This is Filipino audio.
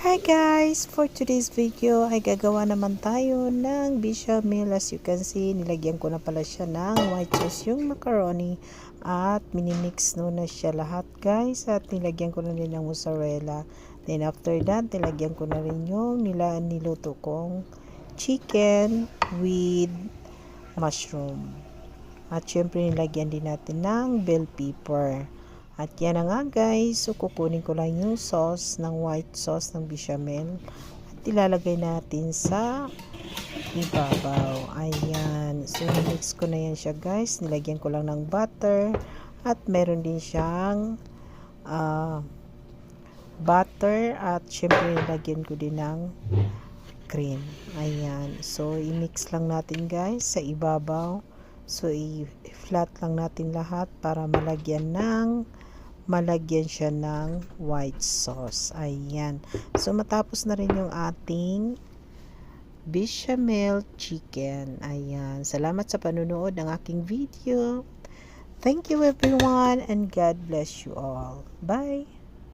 Hi guys! For today's video ay gagawa naman tayo ng bechamel. As you can see, nilagyan ko na pala siya ng white sauce yung macaroni at minimix na siya lahat guys, at nilagyan ko na rin ng mozzarella. Then after that, nilagyan ko na rin yung niluto kong chicken with mushroom. At syempre nilagyan din natin ng bell pepper. At yan na nga guys, so kukunin ko lang yung sauce ng white sauce ng bechamel at ilalagay natin sa ibabaw. Ayan, so mix ko na yan siya guys, nilagyan ko lang ng butter at meron din siyang butter at syempre nilagyan ko din ng cream. Ayan, so i-mix lang natin guys sa ibabaw. So i-flat lang natin lahat para malagyan siya ng white sauce. Ayan. So matapos na rin yung ating bechamel chicken. Ayan. Salamat sa panunood ng aking video. Thank you everyone and God bless you all. Bye!